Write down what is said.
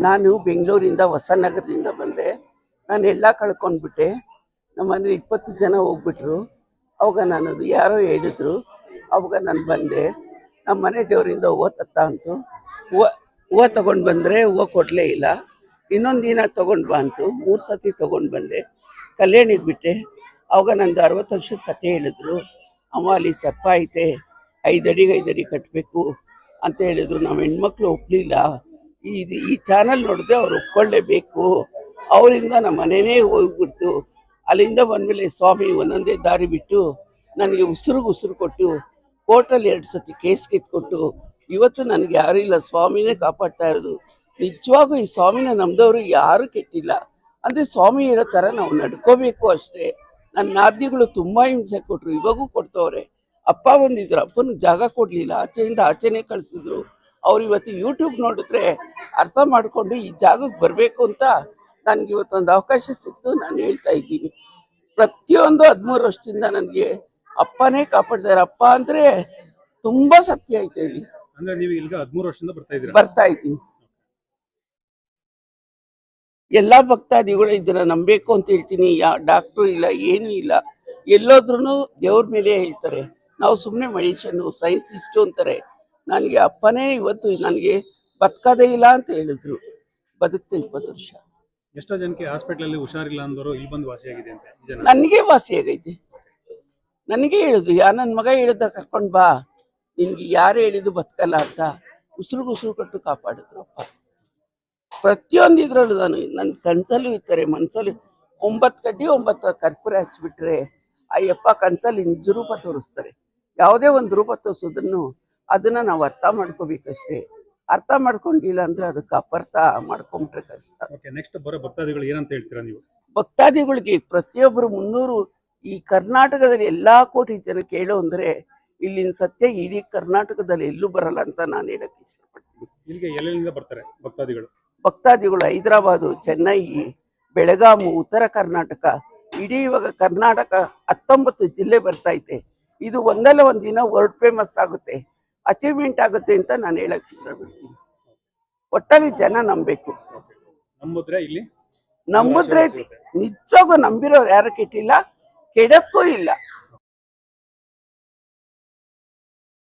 ನಾನು ಬೆಂಗಳೂರಿಂದ ಹೊಸನಗರದಿಂದ ಬಂದೆ. ನಾನು ಎಲ್ಲ ಕಳ್ಕೊಂಡ್ಬಿಟ್ಟೆ. ನಮ್ಮನೆ 20 ಜನ ಹೋಗ್ಬಿಟ್ರು. ಅವಾಗ ನಾನು ಯಾರೋ ಹೇಳಿದ್ರು, ಅವಾಗ ನಾನು ಬಂದೆ. ನಮ್ಮ ಮನೆ ದೇವರಿಂದ ಹೂವು ತತ್ತ ಅಂತು. ಹೂವು ತೊಗೊಂಡು ಬಂದರೆ ಹೂವು ಕೊಡಲೇ ಇಲ್ಲ. ಇನ್ನೊಂದು ದಿನ ತೊಗೊಂಡು ಬಾ ಅಂತು. 3 ಸತಿ ತೊಗೊಂಡು ಬಂದೆ. ಕಲ್ಯಾಣಿಗೆ ಬಿಟ್ಟೆ. ಅವಾಗ ನಂದು 60 ವರ್ಷದ ಕತೆ ಹೇಳಿದ್ರು. ಅಮ್ಮ ಅಲ್ಲಿ ಸರ್ಪ ಐತೆ, 5 ಅಡಿಗೆ 5 ಅಡಿ ಕಟ್ಟಬೇಕು ಅಂತ ಹೇಳಿದ್ರು. ನಾವು ಹೆಣ್ಮಕ್ಳು ಒಪ್ಪಲಿಲ್ಲ. ಈ ಚಾನಲ್ ನೋಡಿದ್ರೆ ಅವ್ರು ಒಪ್ಕೊಳ್ಳೇಬೇಕು. ಅವರಿಂದ ನಮ್ಮ ಮನೆಯೇ ಹೋಗ್ಬಿಡ್ತು. ಅಲ್ಲಿಂದ ಬಂದಮೇಲೆ ಸ್ವಾಮಿ ಒಂದೊಂದೇ ದಾರಿ ಬಿಟ್ಟು ನನಗೆ ಉಸಿರು ಕೊಟ್ಟು ಕೋರ್ಟಲ್ಲಿ 2 ಸತಿ ಕೇಸ್ ಕಿತ್ಕೊಟ್ಟು ಇವತ್ತು ನನಗೆ ಯಾರೂ ಇಲ್ಲ, ಸ್ವಾಮಿನೇ ಕಾಪಾಡ್ತಾ ಇರೋದು. ನಿಜವಾಗೂ ಈ ಸ್ವಾಮಿನ ನಮ್ದವರು ಯಾರೂ ಕೆಟ್ಟಿಲ್ಲ. ಅಂದರೆ ಸ್ವಾಮಿ ಹೇಳೋ ಥರ ನಾವು ನಡ್ಕೋಬೇಕು ಅಷ್ಟೇ. ನನ್ನ ನಾದಿನಿಗಳು ತುಂಬ ಹಿಂಸೆ ಕೊಟ್ಟರು, ಇವಾಗೂ ಕೊಡ್ತವ್ರೆ. ಅಪ್ಪ ಬಂದಿದ್ರು, ಅಪ್ಪನಿಗೆ ಜಾಗ ಕೊಡಲಿಲ್ಲ, ಆಚೆಯಿಂದ ಆಚೆನೇ ಕಳಿಸಿದ್ರು. ಅವ್ರು ಇವತ್ತು ಯೂಟ್ಯೂಬ್ ನೋಡಿದ್ರೆ ಅರ್ಥ ಮಾಡಿಕೊಂಡು ಈ ಜಾಗಕ್ಕೆ ಬರಬೇಕು ಅಂತ ನನಗೆ ಇವತ್ತೊಂದು ಅವಕಾಶ ಸಿಕ್ತು. ನಾನು ಹೇಳ್ತಾ ಇದ್ದೀನಿ, ಪ್ರತಿಯೊಂದು 13 ವರ್ಷದಿಂದ ನನಗೆ ಅಪ್ಪನೇ ಕಾಪಾಡ್ತಾರೆ. ಅಪ್ಪ ಅಂದರೆ ತುಂಬ ಸತ್ಯ ಐತೆ ಇಲ್ಲಿ. ಅಂದ್ರೆ ನೀವು ಈಗ 13 ವರ್ಷದಿಂದ ಬರ್ತಾ ಇದ್ದೀನಿ. ಎಲ್ಲ ಭಕ್ತಾದಿಗಳು ಇದನ್ನ ನಂಬೇಕು ಅಂತ ಹೇಳ್ತೀನಿ. ಡಾಕ್ಟ್ರು ಇಲ್ಲ, ಏನೂ ಇಲ್ಲ. ಎಲ್ಲೋದ್ರೂ ದೇವ್ರ ಮೇಲೆ ಹೇಳ್ತಾರೆ. ನಾವು ಸುಮ್ಮನೆ ಮನುಷ್ಯನು, ಸೈನ್ಸಿಸ್ಟು ಅಂತಾರೆ. ನನಗೆ ಅಪ್ಪನೇ ಇವತ್ತು ನನಗೆ ಬದುಕದೇ ಇಲ್ಲ ಅಂತ ಹೇಳಿದ್ರು. ಬದುಕ್ತಾ 20 ವರ್ಷ. ಎಷ್ಟೋ ಜನಕ್ಕೆ ಹಾಸ್ಪಿಟಲಲ್ಲಿ ಹುಷಾರಿಲ್ಲ ಅಂದವರು ಇಲ್ಲಿ ಬಂದು ವಾಸಿಯಾಗಿದೆ ಅಂತ. ನನಗೆ ವಾಸಿಯಾಗೈತೆ. ನನಗೆ ಹೇಳಿದ್ರು, ನನ್ನ ಮಗ ಹೇಳಿದ ಕರ್ಕೊಂಡು ಬಾ, ನಿನ್ಗೆ ಯಾರು ಹೇಳಿದ್ದು ಬದುಕಲ್ಲ ಅಂತ. ಉಸಿರು ಕೊಟ್ಟು ಕಾಪಾಡಿದ್ರು ಅಪ್ಪ. ಪ್ರತಿಯೊಂದು ಇದ್ರಲ್ಲೂ ನನ್ನ ಕನ್ಸಲ್ಲೂ ಇರ್ತಾರೆ, ಮನಸ್ಸಲ್ಲಿ 9 ಕಡ್ಡಿ 9 ಕರ್ಪೂರ ಹಚ್ಬಿಟ್ರೆ ಅಯ್ಯಪ್ಪ ಕನ್ಸಲ್ಲಿ ನಿಜ ರೂಪ ತೋರಿಸ್ತಾರೆ. ಯಾವುದೇ ಒಂದು ರೂಪ ತೋರಿಸೋದನ್ನು ಅದನ್ನ ನಾವು ಅರ್ಥ ಮಾಡ್ಕೋಬೇಕಷ್ಟೇ. ಅರ್ಥ ಮಾಡ್ಕೊಂಡಿಲ್ಲ ಅಂದ್ರೆ ಅದಕ್ಕೆ ಅಪರ್ಥ ಮಾಡ್ಕೊಂಡ್ರೆ ಕಷ್ಟ. ನೆಕ್ಸ್ಟ್ ಬರೋ ಭಕ್ತಾದಿಗಳು ಏನಂತ ಹೇಳ್ತೀರಾ ನೀವು? ಭಕ್ತಾದಿಗಳಿಗೆ ಪ್ರತಿಯೊಬ್ಬರು 300 ಈ ಕರ್ನಾಟಕದಲ್ಲಿ ಎಲ್ಲಾ ಕೋಟಿ ಜನ ಕೇಳೋ ಅಂದ್ರೆ ಇಲ್ಲಿನ ಸತ್ಯ ಇಡೀ ಕರ್ನಾಟಕದಲ್ಲಿ ಎಲ್ಲೂ ಬರಲ್ಲ ಅಂತ ನಾನು ಹೇಳಕ್ ಇಷ್ಟಪಡ್ತೀನಿ. ಇಲ್ಲಿಗೆ ಎಲ್ಲೆಲ್ಲಿಂದ ಬರ್ತಾರೆ ಭಕ್ತಾದಿಗಳು? ಹೈದರಾಬಾದು, ಚೆನ್ನೈ, ಬೆಳಗಾವಿ, ಉತ್ತರ ಕರ್ನಾಟಕ, ಇಡೀ ಇವಾಗ ಕರ್ನಾಟಕ 19 ಜಿಲ್ಲೆ ಬರ್ತಾ ಐತೆ. ಇದು ಒಂದಲ್ಲ ಒಂದು ದಿನ ವರ್ಲ್ಡ್ ಫೇಮಸ್ ಆಗುತ್ತೆ, ಅಚೀವ್ಮೆಂಟ್ ಆಗುತ್ತೆ ಅಂತ ನಾನು ಹೇಳಕ್ ಇಷ್ಟಪಡ್ತೀನಿ. ಒಟ್ಟಾರೆ ಜನ ನಂಬಬೇಕು. ನಂಬಿದ್ರೆ ನಿಜವಾಗೂ ನಂಬಿರೋರು ಯಾರು ಕೆಟ್ಟಿಲ್ಲ, ಕೆಡಕ್ಕೂ ಇಲ್ಲ.